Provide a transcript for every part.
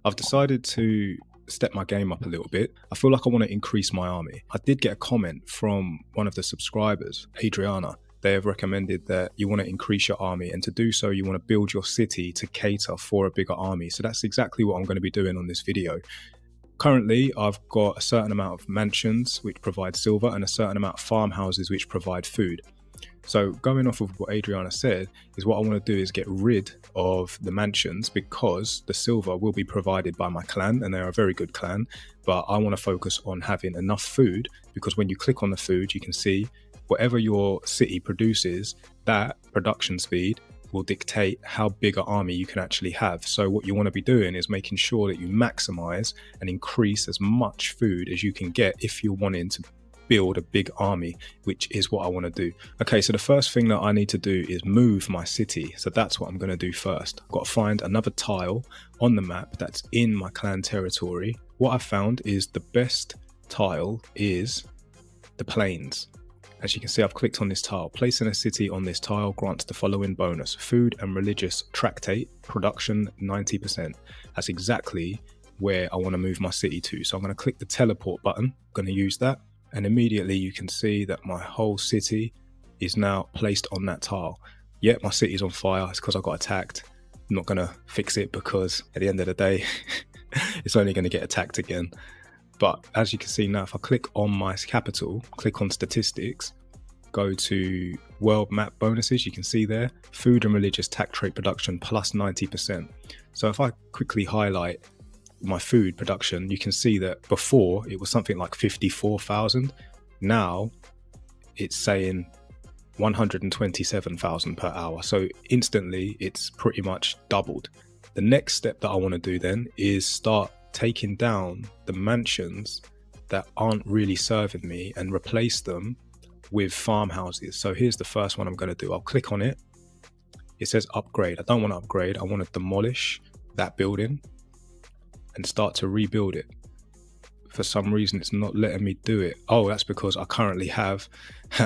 I've decided to step my game up a little bit. I feel like I want to increase my army. I did get a comment from one of the subscribers, Adriana. They have recommended that you want to increase your army, and to do so you want to build your city to cater for a bigger army. So that's exactly what I'm going to be doing on this video. Currently, I've got a certain amount of mansions which provide silver and a certain amount of farmhouses which provide food. So going off of what Adriana said, is what I want to do is get rid of the mansions, because the silver will be provided by my clan and they're a very good clan, but I want to focus on having enough food, because when you click on the food you can see whatever your city produces, that production speed will dictate how big an army you can actually have. So what you want to be doing is making sure that you maximize and increase as much food as you can get if you're wanting to build a big army, which is what I want to do. Okay, so the first thing that I need to do is move my city. So that's what I'm going to do first. I've got to find another tile on the map that's in my clan territory. What I found is the best tile is the plains. As you can see, I've clicked on this tile. Placing a city on this tile grants the following bonus: food and religious tractate, production 90%. That's exactly where I want to move my city to. So I'm going to click the teleport button. I'm going to use that. And immediately you can see that my whole city is now placed on that tile. Yet my city's on fire. It's because I got attacked. I'm not going to fix it, because at the end of the day, it's only going to get attacked again. But as you can see now, if I click on my capital, click on statistics, go to world map bonuses, you can see there, food and religious tax trait production plus 90%. So if I quickly highlight my food production, you can see that before it was something like 54,000. Now it's saying 127,000 per hour. So instantly it's pretty much doubled. The next step that I want to do then is start taking down the mansions that aren't really serving me and replace them with farmhouses. So here's the first one I'm going to do. I'll click on it. It says upgrade. I don't want to upgrade. I want to demolish that building and start to rebuild it. For some reason it's not letting me do it. Oh, that's because I currently have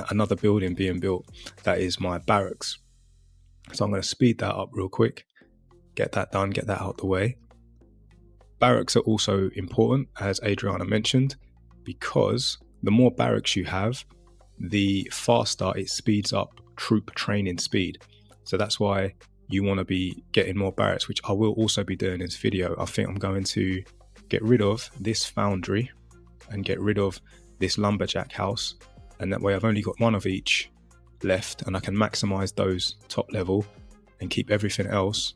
another building being built. That is my barracks. So I'm going to speed that up real quick, get that done, get that out the way. Barracks are also important, as Adriana mentioned, because the more barracks you have, the faster it speeds up troop training speed. So that's why you want to be getting more barracks, which I will also be doing in this video. I think I'm going to get rid of this foundry and get rid of this lumberjack house, and that way I've only got one of each left, and I can maximize those top level and keep everything else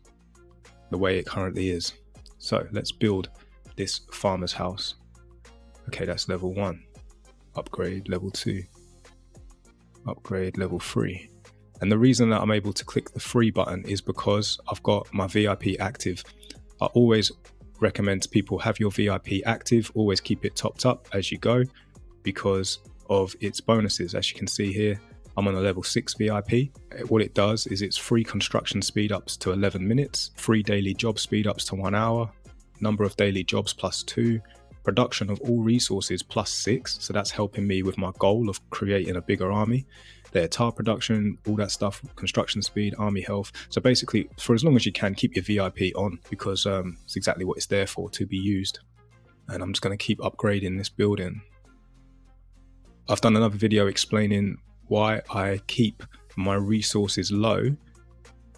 the way it currently is. So let's build this farmer's house. Okay, that's level 1. Upgrade level 2. Upgrade level 3. And the reason that I'm able to click the free button is because I've got my VIP active. I always recommend to people have your VIP active, always keep it topped up as you go, because of its bonuses. As you can see here, I'm on a level 6 VIP. What it does is it's free construction speed ups to 11 minutes, free daily job speed ups to 1 hour, number of daily jobs plus 2, production of all resources plus 6. So that's helping me with my goal of creating a bigger army. Their tile production, all that stuff, construction speed, army health. So basically, for as long as you can, keep your VIP on, because it's exactly what it's there for, to be used. And I'm just going to keep upgrading this building. I've done another video explaining why I keep my resources low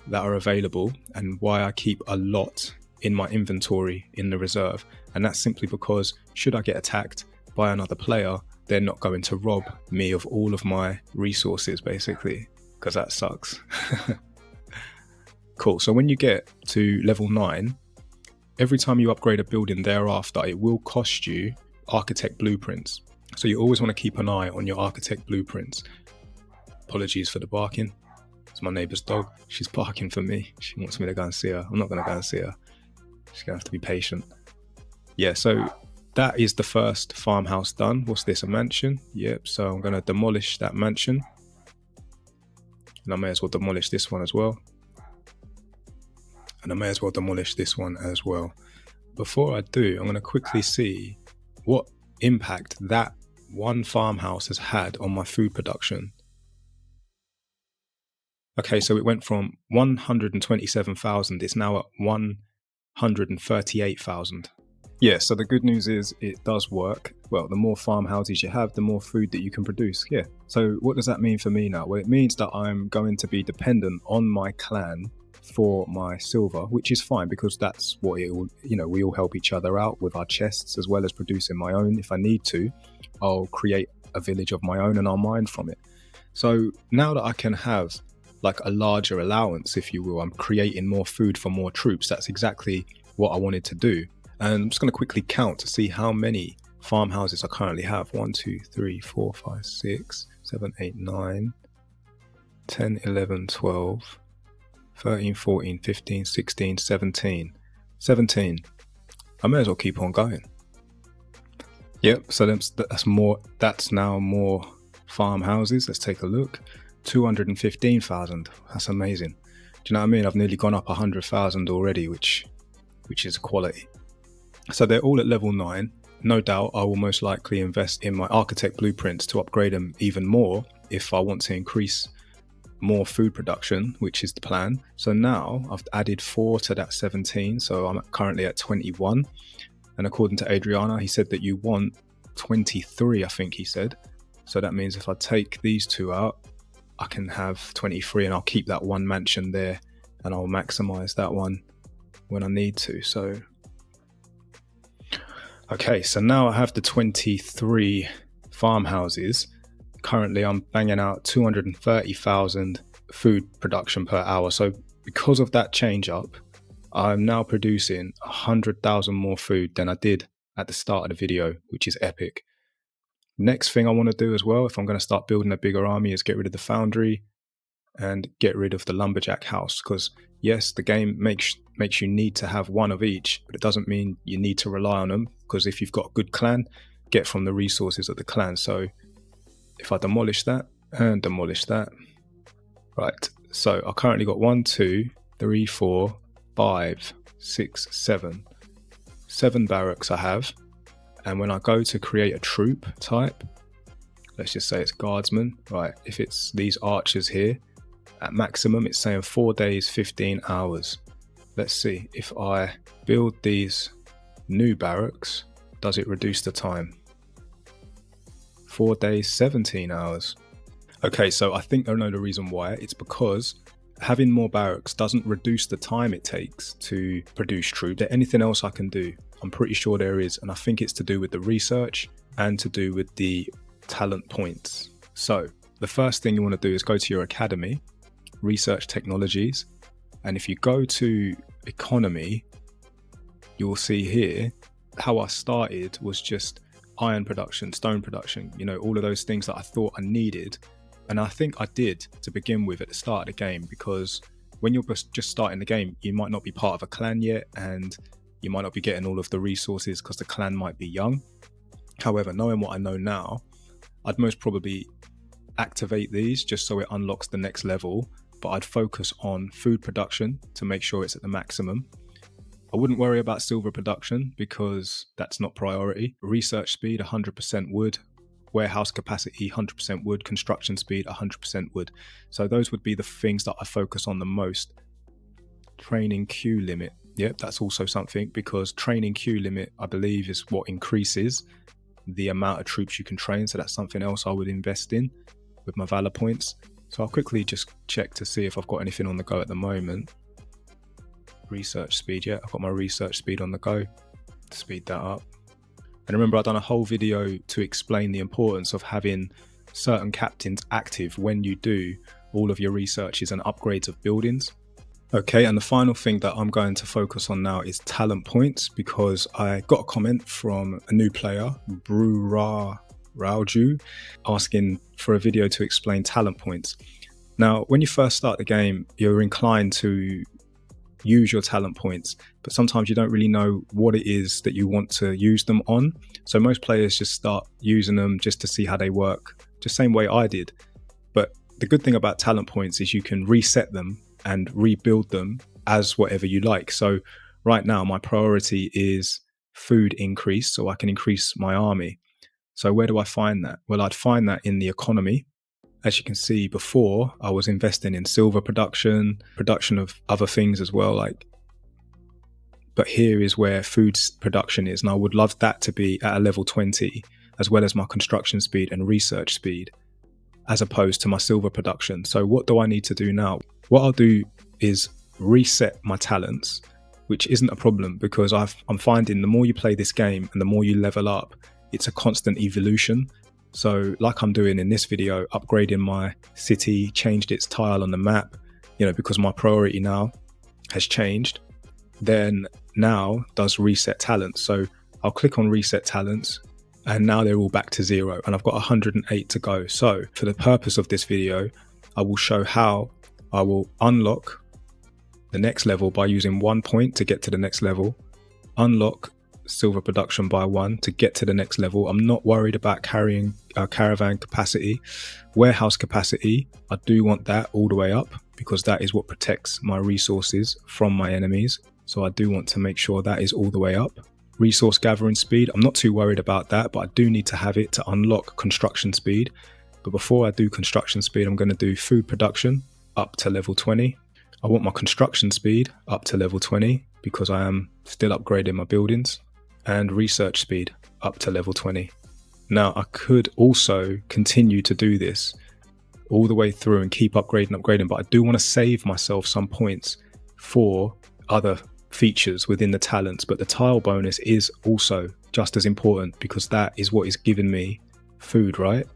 that are available and why I keep a lot in my inventory in the reserve. And that's simply because should I get attacked by another player, they're not going to rob me of all of my resources, basically, because that sucks. Cool. So when you get to level 9, every time you upgrade a building thereafter, it will cost you architect blueprints. So you always want to keep an eye on your architect blueprints. Apologies for the barking. It's my neighbour's dog. She's barking for me. She wants me to go and see her. I'm not going to go and see her. She's going to have to be patient. Yeah, so that is the first farmhouse done. What's this, a mansion? Yep, so I'm going to demolish that mansion. And I may as well demolish this one as well. And I may as well demolish this one as well. Before I do, I'm going to quickly see what impact that one farmhouse has had on my food production. Okay, so it went from 127,000, it's now at 138,000. Yeah, so the good news is it does work. Well, the more farmhouses you have, the more food that you can produce. Yeah. So what does that mean for me now? Well, it means that I'm going to be dependent on my clan for my silver, which is fine because that's what it will, we all help each other out with our chests as well as producing my own. If I need to, I'll create a village of my own and I'll mine from it. So now that I can have like a larger allowance, if you will, I'm creating more food for more troops. That's exactly what I wanted to do. And I'm just going to quickly count to see how many farmhouses I currently have. 1, 2, 3, 4, 5, 6, 7, 8, 9, 10, 11, 12, 13, 14, 15, 16, 17. 17. I may as well keep on going. Yep, so that's more. That's now more farmhouses. Let's take a look. 215,000. That's amazing. Do you know what I mean? I've nearly gone up 100,000 already, which is quality. So they're all at level 9. No doubt I will most likely invest in my architect blueprints to upgrade them even more if I want to increase more food production, which is the plan. So now I've added 4 to that 17, so I'm currently at 21. And according to Adriana, he said that you want 23, I think he said. So that means if I take these 2 out, I can have 23 and I'll keep that one mansion there and I'll maximize that one when I need to. So okay, so now I have the 23 farmhouses. Currently I'm banging out 230,000 food production per hour. So because of that change up, I'm now producing 100,000 more food than I did at the start of the video, which is epic. Next thing I want to do as well, if I'm going to start building a bigger army, is get rid of the foundry and get rid of the lumberjack house. Because yes, the game makes you need to have one of each, but it doesn't mean you need to rely on them. Because if you've got a good clan, get from the resources of the clan. So if I demolish that and demolish that, right. So I currently got 1, 2, 3, 4, 5, 6, 7. 7 barracks I have. And when I go to create a troop type, let's just say it's guardsmen, right? If it's these archers here, at maximum, it's saying 4 days, 15 hours. Let's see, if I build these new barracks, does it reduce the time? 4 days, 17 hours. Okay, so I think I know the reason why. It's because having more barracks doesn't reduce the time it takes to produce troops. Is there anything else I can do? I'm pretty sure there is, and I think it's to do with the research and to do with the talent points. So the first thing you want to do is go to your academy, research technologies, and if you go to economy, you'll see here how I started was just iron production, stone production, all of those things that I thought I needed. And I think I did to begin with at the start of the game, because when you're just starting the game, you might not be part of a clan yet, and you might not be getting all of the resources because the clan might be young. However, knowing what I know now, I'd most probably activate these just so it unlocks the next level, but I'd focus on food production to make sure it's at the maximum. I wouldn't worry about silver production because that's not priority. Research speed, 100% wood. Warehouse capacity, 100% wood. Construction speed, 100% wood. So those would be the things that I focus on the most. Training queue limit. Yep, that's also something, because training queue limit, I believe, is what increases the amount of troops you can train. So that's something else I would invest in with my valor points. So I'll quickly just check to see if I've got anything on the go at the moment. Research speed, yeah, I've got my research speed on the go. Speed that up. And remember, I've done a whole video to explain the importance of having certain captains active when you do all of your researches and upgrades of buildings. Okay, and the final thing that I'm going to focus on now is talent points, because I got a comment from a new player, Rauju, asking for a video to explain talent points. Now, when you first start the game, you're inclined to use your talent points, but sometimes you don't really know what it is that you want to use them on. So most players just start using them just to see how they work, just same way I did. But the good thing about talent points is you can reset them and rebuild them as whatever you like. So right now my priority is food increase, so I can increase my army. So where do I find that? Well, I'd find that in the economy. As you can see before, I was investing in silver production of other things as well, like but here is where food production is, and I would love that to be at a level 20, as well as my construction speed and research speed, as opposed to my silver production. So what do I need to do now? What I'll do is reset my talents, which isn't a problem, because I'm finding the more you play this game and the more you level up, it's a constant evolution. So like I'm doing in this video, upgrading my city, changed its tile on the map, because my priority now has changed, then now does reset talents. So I'll click on reset talents, and now they're all back to 0, and I've got 108 to go. So for the purpose of this video, I will show how I will unlock the next level by using 1 point to get to the next level, unlock silver production by 1 to get to the next level. I'm not worried about carrying caravan capacity. Warehouse capacity, I do want that all the way up, because that is what protects my resources from my enemies. So I do want to make sure that is all the way up. Resource gathering speed, I'm not too worried about that, but I do need to have it to unlock construction speed. But before I do construction speed, I'm going to do food production up to level 20. I want my construction speed up to level 20 because I am still upgrading my buildings, and research speed up to level 20. Now I could also continue to do this all the way through and keep upgrading, but I do want to save myself some points for other features within the talents. But the tile bonus is also just as important, because that is what is giving me food, right?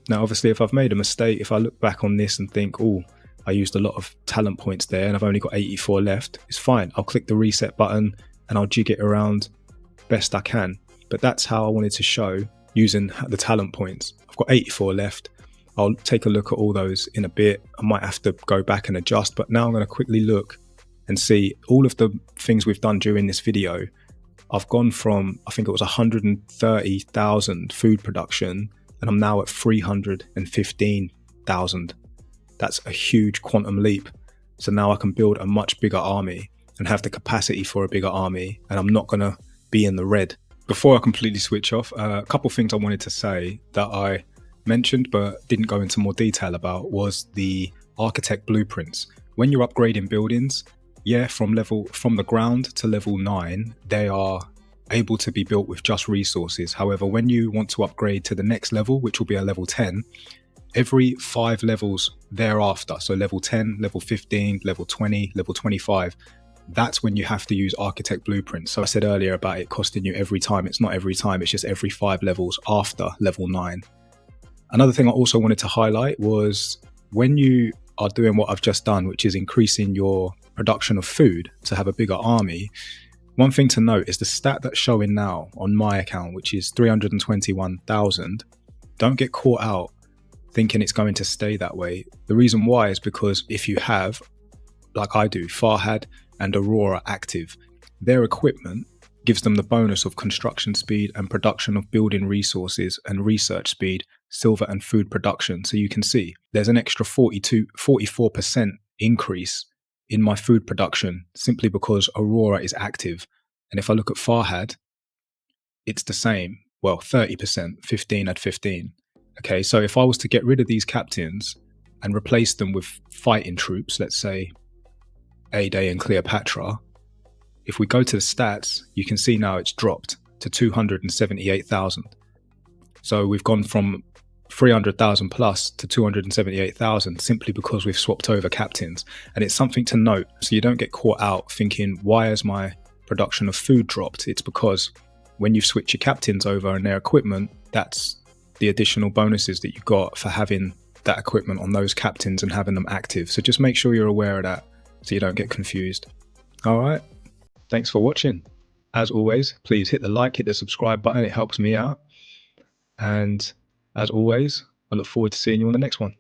Now obviously if I've made a mistake, if I look back on this and think, oh, I used a lot of talent points there and I've only got 84 left, it's fine. I'll click the reset button and I'll jig it around best I can. But that's how I wanted to show using the talent points. I've got 84 left. I'll take a look at all those in a bit. I might have to go back and adjust, but now I'm going to quickly look and see all of the things we've done during this video. I've gone from, I think it was 130,000 food production, and I'm now at 315,000. That's a huge quantum leap. So now I can build a much bigger army and have the capacity for a bigger army, and I'm not going to be in the red. Before I completely switch off, a couple things I wanted to say that I mentioned but didn't go into more detail about was the architect blueprints. When you're upgrading buildings, from the ground to level 9, they are able to be built with just resources. However, when you want to upgrade to the next level, which will be a level 10, every 5 levels thereafter, so level 10, level 15, level 20, level 25, that's when you have to use architect blueprints. So I said earlier about it costing you every time. It's not every time, it's just every 5 levels after level 9. Another thing I also wanted to highlight was when you are doing what I've just done, which is increasing your production of food to have a bigger army, one thing to note is the stat that's showing now on my account, which is 321,000. Don't get caught out thinking it's going to stay that way. The reason why is because if you have, like I do, Farhad and Aurora active, their equipment gives them the bonus of construction speed and production of building resources and research speed, silver and food production. So you can see there's an extra 44% increase in my food production simply because Aurora is active. And if I look at Farhad, it's the same. Well, 30%, 15 at 15. Okay, so if I was to get rid of these captains and replace them with fighting troops, let's say A-Day and Cleopatra, if we go to the stats, you can see now it's dropped to 278,000. So we've gone from 300,000 plus to 278,000 simply because we've swapped over captains. And it's something to note, so you don't get caught out thinking, why has my production of food dropped? It's because when you switch your captains over and their equipment, that's the additional bonuses that you got for having that equipment on those captains and having them active. So just make sure you're aware of that so you don't get confused. All right, thanks for watching. As always, please hit the like, hit the subscribe button. It helps me out. And as always, I look forward to seeing you on the next one.